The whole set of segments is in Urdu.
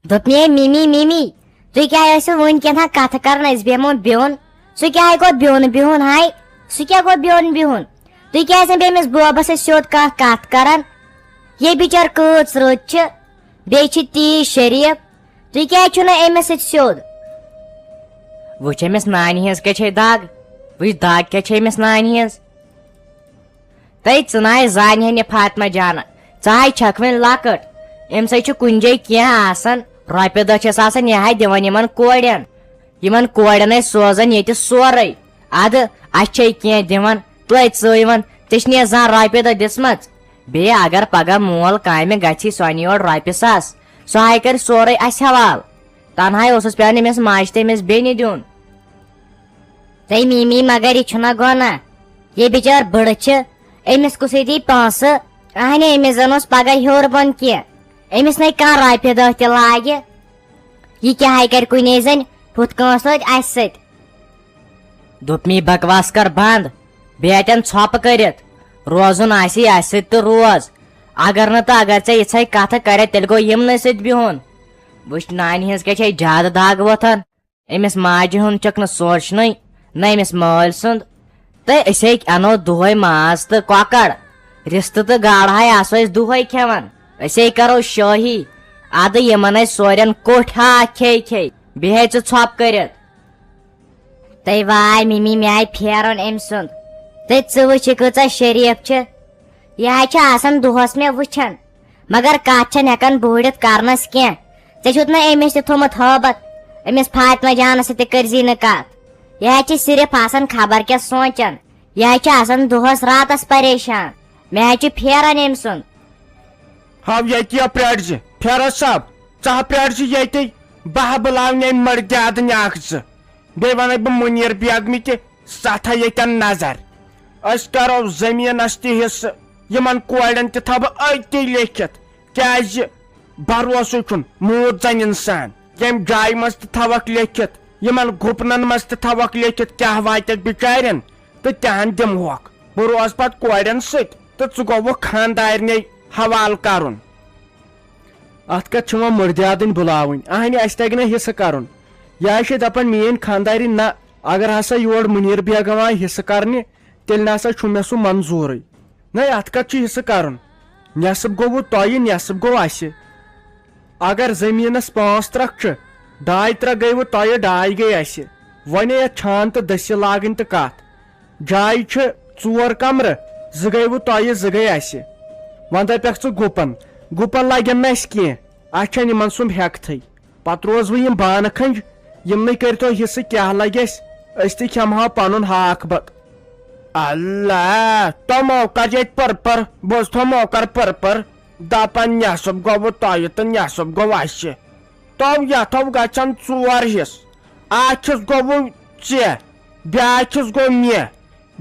دوپنے میمی میمی تُہۍ کیٛاہ ٲسِو وٕنکٮ۪ن کتھ کران أسۍ بیٚہمو بِہُن سُہ کیٛاہ گوٚو بِہُن بِہُن ہاے سُہ کیٛاہ گوٚو بِہُن بِہُن تُہۍ کیٛازِ نہٕ بیٚمِس بوبس سۭتۍ سیوٚد کانٛہہ کتھ کران یے بِچٲر کۭژ رٕژ چھِ بیٚیہِ چھِ تیٖژ شریٖف تُہۍ کیٛازِ چھِو نہٕ أمِس سۭتۍ سیوٚد وٕچھ أمِس نانہِ ہٕنٛز کیٛاہ چھے دگ وٕچھ دگ کیٛاہ چھے أمِس نانہِ ہٕنٛز ژٕ ناے زانہِ ہن یہِ فاطمہ جانہ ژٕ ہاے چھکھ وۄنۍ لۄکٕٹ أمۍ سۭتۍ چھُ کُنہِ جایہِ کینٛہہ آسان رۄپیہِ دہ چھس آسان یِہے دِوان یِمن کورٮ۪ن ٲسۍ سوزان ییٚتہِ سورُے ادٕ اَسہِ چھے کینٛہہ دِوان توتہِ ژٕ یِوان ژےٚ چھِ نہٕ زانٛہہ رۄپیہِ دہ دِژمٕژ بیٚیہِ اگر پگہہ مول کامہِ گژھی سۄ اَنہِ یورٕ رۄپیہِ ساس سۄ ہاے کرِ سورُے اَسہِ حوالہٕ تنہاے اوسُس پیٚوان أمِس ماجہِ تہٕ أمِس بیٚنہِ دیُن تُہۍ میمی مگر یہِ چھُنہ گۄناہ یہِ بِچٲر بٕڑٕ چھِ أمِس کُس دی پونٛسہٕ اہنہِ أمِس زن اوس پگہہ ہیوٚر بۄن کینٛہہ أمِس نَے کانٛہہ رۄپیہِ دہ تہِ لاگہِ یہِ کیٛاہ کرِ کُنے زٔنۍ ہُتھ کٲنٛسہِ سۭتۍ اَسہِ سۭتۍ دوٚپمی بکواس کر بنٛد بیٚیہِ اتٮ۪ن ژھۄپہٕ کٔرِتھ روزُن آسی اَسہِ سۭتۍ تہٕ روز اگر نہٕ تہٕ اگر ژےٚ یِژھے کتھٕ کرکھ تیٚلہِ گوٚو یِمنٕے سۭتۍ بِہُن وٕچھ نانہِ ہٕنٛز کیٛاہ چھے زیادٕ دگ وۄتھان أمِس ماجہِ ہُنٛد چھُکھ نہٕ سونٛچنُے نہ أمِس مٲلۍ سُنٛد تہٕ أسۍ ہے انو دۄہے ماز تہٕ کۄکر رِستہٕ تہٕ گاڈٕ ہاے آسو أسۍ دۄہے کھٮ۪وان أسۍ ہے کرو شٲہی ادٕ یِمن ٲسۍ سورٮ۪ن کوٚٹھۍ ہاکھ کھے کھے بیٚیہِ ہے ژٕ ژھۄپہٕ کٔرِتھ تُہۍ واے مِمی مےٚ آیہِ پھیرُن أمۍ سُنٛد تہٕ ژٕ وٕچھ یہِ کۭژاہ شریٖف چھِ یہِ حظ چھِ آسان دۄہس مےٚ وٕچھان مگر کتھ چھنہٕ ہٮ۪کان بوٗڑِتھ کرنس کینٛہہ ژےٚ چھُتھ نہ أمِس تہِ تھوٚمُت ہٲبت أمِس فاطمہ جانس سۭتۍ تہِ کٔرزی نہٕ کتھ یہِ حظ چھِ صرف آسان خبر کیٛاہ سونٛچان یہِ حظ چھِ آسان دۄہس راتس پریشان مےٚ حظ چھُ پھیران أمۍ سُنٛد ہاو ییٚتہِ پرٛارِ زِ فیروز صٲب ژٕ پرٛارِ زِ ییٚتی بہٕ بُلاونہِ مردادٕنۍ اکھ زٕ بیٚیہِ ونَے بہٕ مُنیٖر بیگمہِ تہِ سۄ تھاو ییٚتٮ۪ن نظر أسۍ کرو زٔمیٖنس تہِ حصہٕ یِمن کورٮ۪ن تہِ تھاو بہٕ أتی لیکھِتھ کیٛازِ بروسٕے چھُنہٕ موٗد زن انسان ییٚمہِ جایہِ منٛز تہِ تھاوکھ لیکھِتھ یِمن گُپنن منٛز تہِ تھاوکھ لیکھِتھ کیٛاہ واتٮ۪کھ بِچارٮ۪ن تہٕ تِہن دِمہوکھ بہٕ روزٕ پتہٕ کورٮ۪ن سۭتۍ تہٕ ژٕ گوٚوُکھ خانٛدارنٕے حوالہٕ کرُن اتھ کتھ چھِ وۄنۍ مردادٕنۍ بُلاوٕنۍ اہنہِ اسہِ تگہِ نہٕ حصہٕ کرُن یہِ حظ چھِ دپان میٲنۍ خانٛدارِنۍ نہ اگر ہسا یور مُنیٖر بیگم آیہِ حصہٕ کرنہِ تیٚلہِ نسا چھُ مےٚ سُہ منظوٗرٕے نہ اتھ کتھ چھُ حصہٕ کرُن نٮ۪صٕب گوٚوُ تۄہہِ نٮ۪صٕب گوٚو اسہِ اگر زٔمیٖنس 5 ترٛکھ چھِ 2 ترٛکھ گٔیوٕ تۄہہِ 2 گٔے اسہِ وۄنۍ یتھ چھان تہٕ دٔسِل لاگٕنۍ تہٕ کتھ جایہِ چھِ 4 کمرٕ 2 گٔیوٕ تۄہہِ 2 گٔے اسہِ وۄنۍ دپکھ ژٕ گُپن لگن نہٕ اسہِ کینٛہہ اسہِ چھنہٕ یِمن سُنٛمب ہٮ۪کتھٕے پتہٕ روزوٕ یِم بانہٕ کھنٛج یِمنٕے کٔرتو حصہٕ کیٛاہ لگہِ اسہِ أسۍ تہِ کھٮ۪مہو پنُن ہاکھ بتہٕ اللہ تِمو کر ییٚتہِ پٔرپر بوز تِمو کر پٔرپر دپان نٮ۪صٕب گوٚوُ تۄہہِ تہٕ نٮ۪صٕب گوٚو اسہِ تو یتھو گژھن 4 حصہٕ اکھِس گوٚوُ ژےٚ بیٛاکھِس گوٚو مےٚ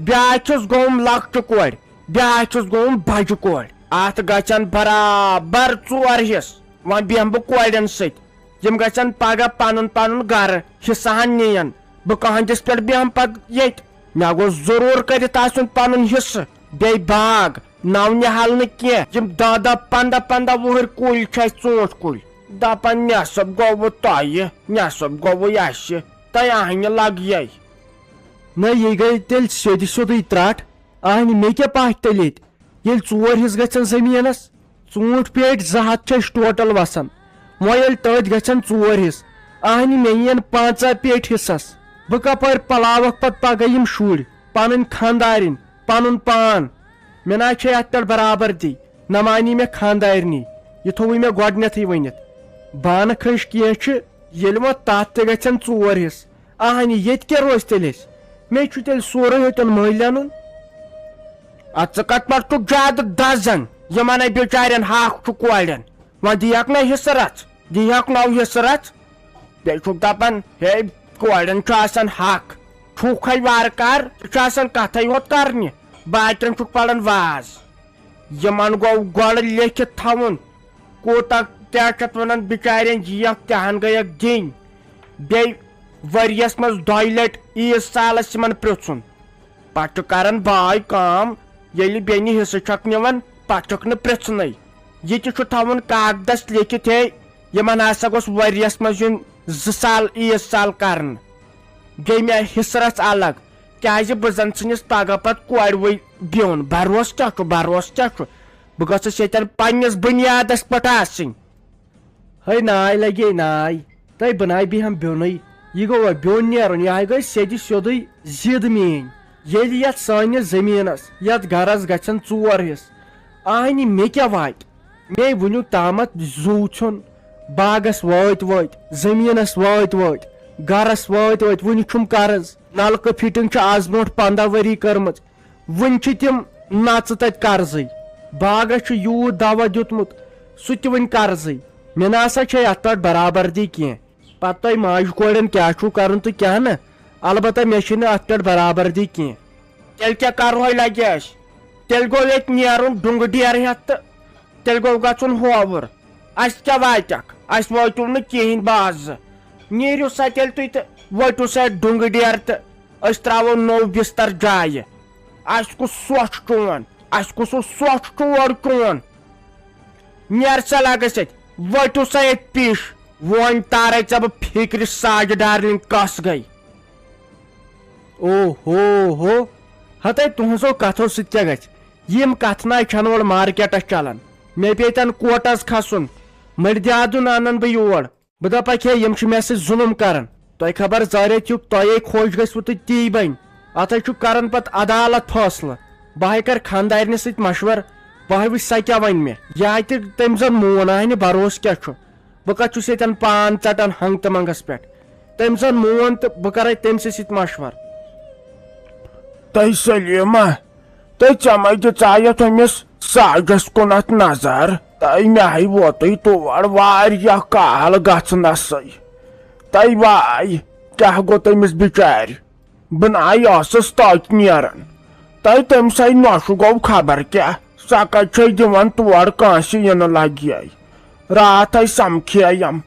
بیٛاکھِس گوٚوُم لۄکچہِ کورِ بیٛاکھِس گوٚوُم بجہِ کورِ اتھ گژھن برابر 4 حصہٕ وۄنۍ بیٚہمہٕ بہٕ کورٮ۪ن سۭتۍ یِم گژھن پگہہ پنُن پنُن گرٕ حصہٕ ہن نِین بہٕ کہندِس پٮ۪ٹھ بیٚہمہٕ پتہٕ ییٚتہِ مےٚ گوٚژھ ضروٗر کٔرِتھ آسُن پنُن حصہٕ بیٚیہِ باغ نو نِہل نہٕ کینٛہہ یِم 10 15 وُہٕرۍ کُلۍ چھِ اسہِ ژوٗنٛٹھۍ کُلۍ دپان نٮ۪صٕب گوٚوُ تۄہہِ نٮ۪صٕب گوٚوُے اسہِ تۄہہِ اہنہِ لگیے نہ یہِ گٔے تیٚلہِ سیٚدِ سیٚودُے ترٛٹھ اہنہِ مےٚ کیٛاہ پاٹھ تیٚلہِ ییٚتہِ ییٚلہِ 4 حصہٕ گژھن زٔمیٖنس ژوٗنٛٹھۍ پیٹہِ 200 چھِ أسۍ ٹوٹل وسان وۄنۍ ییٚلہِ تٔتھۍ گژھن 4 حصہٕ اہنہِ مےٚ یِین 15 پیٹہِ حصس بہٕ کپٲرۍ پلاوکھ پتہٕ پگہہ یِم شُرۍ پنٕنۍ خانٛدارِنۍ پنُن پان مےٚ نہ چھے اتھ پٮ۪ٹھ برابردی نہ مانی مےٚ خانٛدارنی یہِ تھوٚوُے مےٚ گۄڈنیتھٕے ؤنِتھ بانہٕ کھٔج کینٛہہ چھِ ییٚلہِ وۄنۍ تتھ تہِ گژھن 4 حصہٕ اہنہِ ییٚتہِ کیٛاہ روزِ تیٚلہِ اسہِ مےٚ چھُ تیٚلہِ سورُے ہوٚتٮ۪ن مٔلۍ انُن اتھ ژٕ کتھ پٲٹھۍ چھُکھ زیادٕ دزان یِمنے بِچارٮ۪ن ہاکھ چھُ کورٮ۪ن وۄنۍ دِیکھ نہ حصہٕ رژھ دِیکھ 9 حصہٕ رژھ بیٚیہِ چھُکھ دپان ہے کورٮ۪ن چھُ آسان حق چھُکھے وارٕ کار ژٕ چھُ آسان کتھے یوت کرنہِ باقین چھُکھ پران واز یِمن گوٚو گۄڈٕ لیکھِتھ تھاوُن کوٗتاہ کیٛاہ چھِ اتھ ونان بِچارٮ۪ن یِیکھ تِہن گٔیکھ دِنۍ بیٚیہِ ؤریس منٛز 2 لٹہِ عیٖز سالس یِمن پرژھُن پتہٕ چھُ کران باے کٲم ییٚلہِ بیٚنہِ حصہٕ چھکھ نِوان پتہٕ چھُکھ نہٕ پرژھنٕے یہِ تہِ چھُ تھاوُن کاغدس لیکھِتھ ہے یمن ہسا گوٚژھ ؤریَس منٛز یُن 2 سال عیٖد سال کرنہٕ بیٚیہِ مےٚ حصہٕ رژھ الگ کیازِ بہٕ زن ژھٕنِس پگہہ پتہٕ کورِ وٕے بِہُن بروس کیٛاہ چھُ بروس کیٛاہ چھُ بہٕ گٔژھٕس ییٚتٮ۪ن پننِس بُنیادس پٮ۪ٹھ آسٕنۍ. ہے ناے لگے ناے تۄہہِ بناے بیہم بیوٚنُے یہِ گوٚوا بیوٚن نیرُن یہِ گٔے سیٚدِ سیوٚدُے ضِد میٲنۍ ییٚلہِ یتھ سٲنِس زٔمیٖنس یتھ گرس گژھن 4 حصہٕ آہنہِ مےٚ کیٛاہ واتہِ مے وُنیُک تامتھ زُو ژھیوٚن باغس وٲتۍ زٔمیٖنس وٲتۍ گرس وٲتۍ وُنہِ چھُم قرض نلکہٕ فِٹنگ چھِ آز برونٛٹھ 15 ؤری کٔرمٕژ وُنہِ چھِ تِم نژٕ تتہِ قرضٕے باغس چھُ یوٗت دوا دیُتمُت سُہ تہِ وُنہِ قرضٕے مےٚ نسا چھے اتھ پٮ۪ٹھ برابردی کینٛہہ پتہٕ تۄہہِ ماجہِ کورٮ۪ن کیٛاہ چھُو کرُن تہٕ کیٛاہ نہٕ البتہ مےٚ چھنہٕ اتھ پٮ۪ٹھ برابردی کینٛہہ. تیٚلہِ کیٛاہ کرہوے لگہِ اسہِ تیٚلہِ گوٚو ییٚتہِ نیرُن ڈُنگہٕ ڈیر ہٮ۪تھ تہٕ تیٚلہِ گوٚو گژھُن ہووُر اسہِ کیٛاہ واتٮ۪کھ اسہِ وٲتِو نہٕ کہیٖنۍ بازٕ نیٖرِو سا تیٚلہِ تُہۍ تہٕ ؤٹِو سا ڈُنگہٕ ڈیر تہٕ أسۍ تراوو نوٚو بستر جایہِ اسہِ کُس سۄچھ چون اسہِ کُس سۄچھ چور چون نیر سا لگس ییٚتہِ ؤٹِو سا ییٚتہِ پِش وۄنۍ تارے ژےٚ بہٕ فِکرِ ساجہِ ڈارلِنگ کس گٔے. او ہو ہتے تُہنٛزو کتھو سۭتۍ کیٛاہ گژھِ یِم کتھٕ ناے چھنہٕ اور مارکیٹس چلان مےٚ پیٚیہِ تن کوٹس کھسُن مٔردیادُن انن بہٕ یور بہٕ دپکھ ہے یِم چھِ مےٚ سۭتۍ ظُلُم کران تۄہہِ خبر زٲرِتھ ہیوٗ تۄہے خۄش گژھوٕ تہٕ تی بنہِ اتھ ہے چھُ کران پتہٕ عدالت فٲصلہٕ بہٕ ہے کرٕ خانٛدارنہِ سۭتۍ مشور بہٕ ہے وٕچھ سۄ کیٛاہ ونہِ مےٚ یہِ ہا تہِ تٔمۍ زن مون آہنہِ بروس کیٛاہ چھُ بہٕ کتھ چھُس ییٚتٮ۪ن پان ژٹان ہنٛگ تہٕ منٛگس پٮ۪ٹھ تٔمۍ زن مون تہٕ بہٕ کرے تٔمسٕے سۭتۍ مشور. تۄہہِ سلیٖما تُہۍ ژےٚ مے دِژایتھ أمِس ساجس کُنتھ نظر تۄہہِ مےٚ ہے ووتُے تور واریاہ کال گژھنسٕے تۄہہِ واے کیٛاہ گوٚو تٔمِس بِچارِ بہٕ ناے ٲسٕس توتہِ نیران تۄہہِ تٔمسے نۄشہِ گوٚو خبر کیٛاہ سۄ کتہِ چھے دِوان تور کٲنٛسہِ یِنہٕ لگے راتھ ہے سمکھیم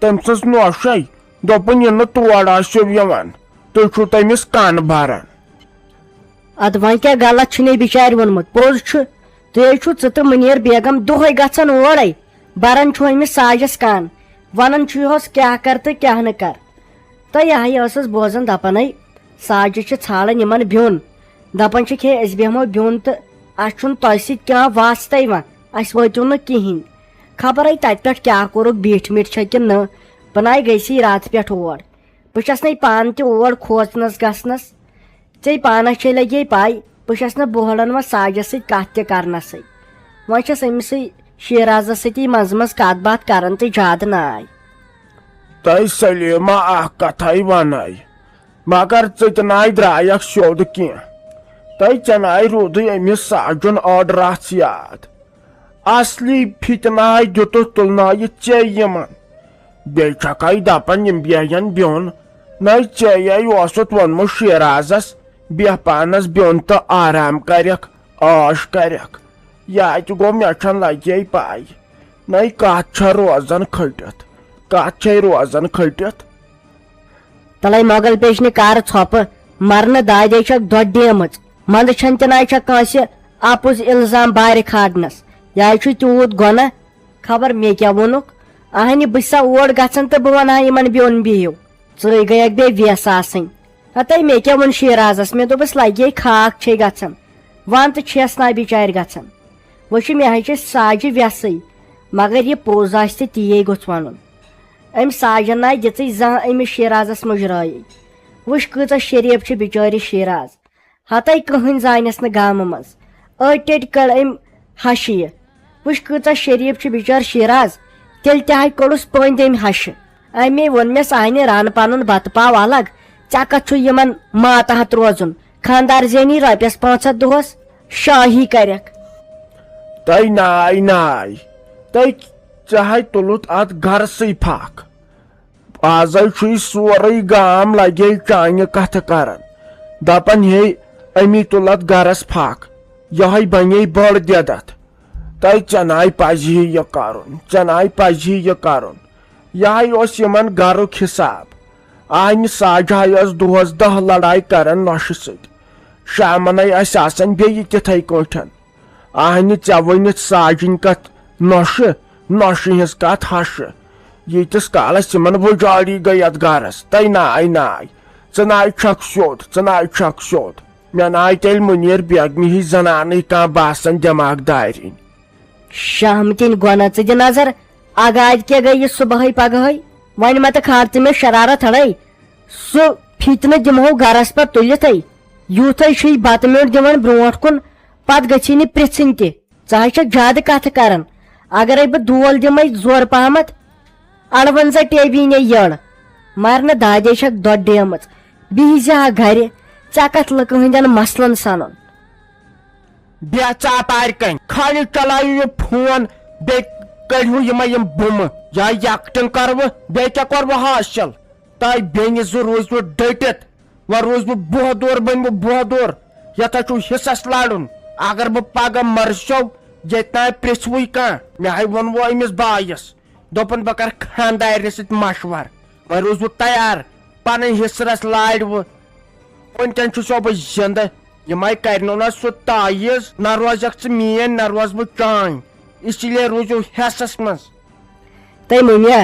تٔمۍ سٕنٛز نۄشے دوٚپُن یہِ نہٕ تور آسِو یِوان تُہۍ چھُو تٔمِس کن بران. اد وۄنۍ کیٛاہ غلط چھُ مےٚ بِچارِ ووٚنمُت پوٚز چھُ تُہۍ چھُو ژٕ تہٕ مُنیر بیگم دۄہے گژھان اورے بران چھُ أمِس ساجس کن ونان چھُ یِہوس کیٛاہ کر تہٕ کیٛاہ نہٕ کر تہٕ یہِ ہا ٲسٕس بوزان دپانے ساجہِ چھِ ژھانڈان یِمن بیوٚن دپان چھِکھ ہے أسۍ بیہمو بیوٚن تہٕ اسہِ چھُنہٕ تۄہہِ سۭتۍ کانٛہہ واسطے یِوان اسہِ وٲتِو نہٕ کِہینۍ خبرے تتہِ پٮ۪ٹھ کیٛاہ کوٚرُکھ بیٖٹھۍ مِٹھۍ چھا کِنہٕ نہٕ بہٕ ناے گٔیسٕے راتہٕ پٮ۪ٹھ اور بہٕ چھس نَے پانہٕ تہِ اور کھوژنس گژھنس ژےٚ پانس چھے لگے پاے بہٕ چھس نہٕ بوہلان وۄنۍ ساجس سۭتۍ کتھ تہِ کرنسٕے وۄنۍ چھس أمسٕے شیرازس سۭتی منٛزٕ منٛزٕ کتھ باتھ کران تہٕ زیادٕ ناے. تۄہہِ سلیٖما اکھ کتھے وناے مگر ژٕ تہِ ناے درٛایکھ سیوٚد کینٛہہ تۄہہِ ژےٚ ناے روٗدُے أمِس ساجُن أڑ رژھ یاد اصلی فِتناے دِتُتھ تُلنٲیِتھ ژےٚ یِمن بیٚیہِ چھکھے دپان یِم بیٚہن بیوٚن نَے ژےٚ اوسُتھ ووٚنمُت شیرازس بیٚہہ پانس بیوٚن تہٕ آرام کرکھ عٲش کرکھ یاتہِ گوٚو مےٚ چھنہٕ لگے پاے نَے کتھ چھےٚ روزان کھٔٹِتھ کتھ چھے روزان کھٔٹِتھ. تلے مۄغل پیشنہِ کر ژھۄپہٕ مرنہٕ دادے چھکھ دۄد ڈیمٕژ منٛدٕ چھنہٕ تہِ ناے چھکھ کٲنٛسہِ اپُز الزام بارِ کھالنس یہِ چھُ تیوٗت گۄناہ خبر مےٚ کیٛاہ ووٚنُکھ اہنہِ بہٕ چھسا اور گژھان تہٕ بہٕ ونہٕ ہا یِمن بیوٚن بِہِو ژٕے گٔیکھ بیٚیہِ ویس آسٕنۍ ہتے مےٚ کیٛاہ ووٚن شیرازس مےٚ دوٚپُس لگے کھاکھ چھے گژھان ون تہٕ چھیس نا بِچارِ گژھان وۄنۍ چھُ مےٚ ہے چھِ ساجہِ ویسٕے مگر یہِ پوٚز آسہِ تہٕ تی گوٚژھ ونُن أمۍ ساجن ناے دِژٕے زانٛہہ أمِس شیرازس مُجرٲیی وٕچھ کۭژاہ شریٖف چھِ بِچٲرِس شیراز ہتے کٕہٕنۍ زانٮ۪س نہٕ گامہٕ منٛز أڑۍ ٹٔٹۍ کٔڑ أمۍ ہشہِ وٕچھ کۭژاہ شریٖف چھِ بِچٲر شیراز تیٚلہِ تہِ ہاے کوٚڑُس پٔنٛدۍ أمۍ ہشہِ اَمے ووٚن مےٚ سانہِ رن پنُن بتہٕ پاو الگ ژےٚ کتھ چھُ یِمن ماتحت روزُن خانٛدار زینی رۄپیس 500 دۄہس شٲہی کرکھ. تۄہہِ ناے تۄہہِ ژےٚ ہے تُلُتھ اتھ گرسٕے پھکھ آزے چھُے سورُے گام لگے چانہِ کتھٕ کران دپان ہے امی تُل اتھ گرس پھکھ یہے بنے بٔڑ دِدتھ تۄہہِ ژےٚ ناے پزہی یہِ کرُن ژےٚ ناے پزہی یہِ کرُن یہے اوس یِمن گرُک حساب آہنہِ ساجہِ ہے ٲس دۄہس 10 لڑایہِ کران نۄشہِ سۭتۍ شامنٕے ٲسۍ آسان بیٚیہِ تِتھے کٲٹھۍ آہنہِ ژےٚ ؤنِتھ ساجِنۍ کتھ نۄشہِ ہِنٛز کتھ ہشہِ ییتِس کالس یِمن وُجاڑی گٔے یتھ گرس تۄہہِ ناے ناے ژٕ ناے چھکھ سیوٚد ژٕ ناے چھکھ سیوٚد مےٚ ناے تیٚلہِ مُنیٖر بیگمہِ ہِش زنانٕے کانٛہہ باسان دٮ۪ماغ دارِنۍ شامتین گۄنا ژٕ دِ نظر اگاد کیٛاہ گٔے یہِ صبحٲے پگہٲے وۄنۍ متہٕ کھار ژٕ مےٚ شرارت ہڑے سُہ فتنہٕ دِمہو گرس پتہٕ تُلِتھے یوٗتھے چھُے بتہٕ میوٚٹ دِوان برونٛٹھ کُن پتہٕ گژھی نہٕ پرژھٕنۍ تہِ ژٕ حظ چھکھ زیادٕ کتھٕ کران اگرے بہٕ دول دِمے زورٕ پہمتھ 58 ٹیبی نے یٔڑ مرنہٕ دادے چھکھ دۄد ڈیمٕژ بِہزِ ہا گرِ ژےٚ کتھ لُکہٕ ہٕنٛدٮ۪ن مسلن سنُن بیٚیہِ ژاپارِ کَنۍ خالی چلایو یہِ فون بیٚیہِ کٔڑہو یِمے یِم بُمہٕ یا یکٹِنگ کرٕ بہٕ بیٚیہِ کیٛاہ کوٚر بہٕ حٲصِل تۄہہِ بیٚنہِ زٕ روٗزوٕ ڈٔٹِتھ وۄنۍ روٗز بہٕ بۄہدور بنہِ بہٕ بۄہدور یتھ چھُ حصس لڑُن اگر بہٕ پگہہ مرسیو ییٚتہِ تام پرژھوٕے کانٛہہ مےٚ ہاے ووٚنوٕ أمِس بایِس دوٚپُن بہٕ کرٕ خانٛدارنہِ سۭتۍ مشور وۄنۍ روٗز بہٕ تیار پنٕنۍ حصہٕ رس لاڑِ وٕ وُنکٮ۪ن چھُسو بہٕ زندٕ یِمے کرنو نہ سُہ تعیٖز نہ روزکھ ژٕ میٲنۍ نہ روز بہٕ چٲنۍ اسی لیے روٗزِو حصس منٛز تٔمۍ مونیا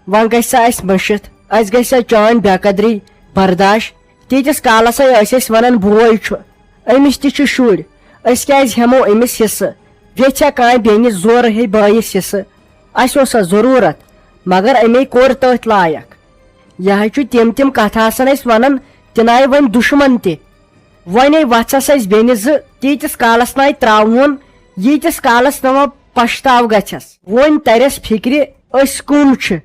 وۄنۍ گژھِ سا اسہِ مٔشِتھ اسہِ گژھِ سا چٲنۍ بے قدری برداش تیٖتِس کالس ٲسۍ أسۍ ونان بوے چھُ أمِس تہِ چھِ شُرۍ أسۍ کیٛازِ ہٮ۪مو أمِس حصہٕ یژھِ کانٛہہ بیٚنہِ زورٕ ہے بٲیِس حصہٕ اسہِ اوس ضروٗرت مگر أمے کوٚر تٔتھۍ لایق یہِ حظ چھُ تِم کتھٕ آسان أسۍ ونان تہِ نایہِ وۄنۍ دُشمن تہِ وۄنۍ وژھس أسۍ بیٚنہِ زٕ تیٖتِس کالس ناے تراوہون ییٖتِس کالس نہٕ وۄنۍ پشتاو گژھٮ۪س وۄنۍ ترٮ۪س فکرِ أسۍ کٕم چھِ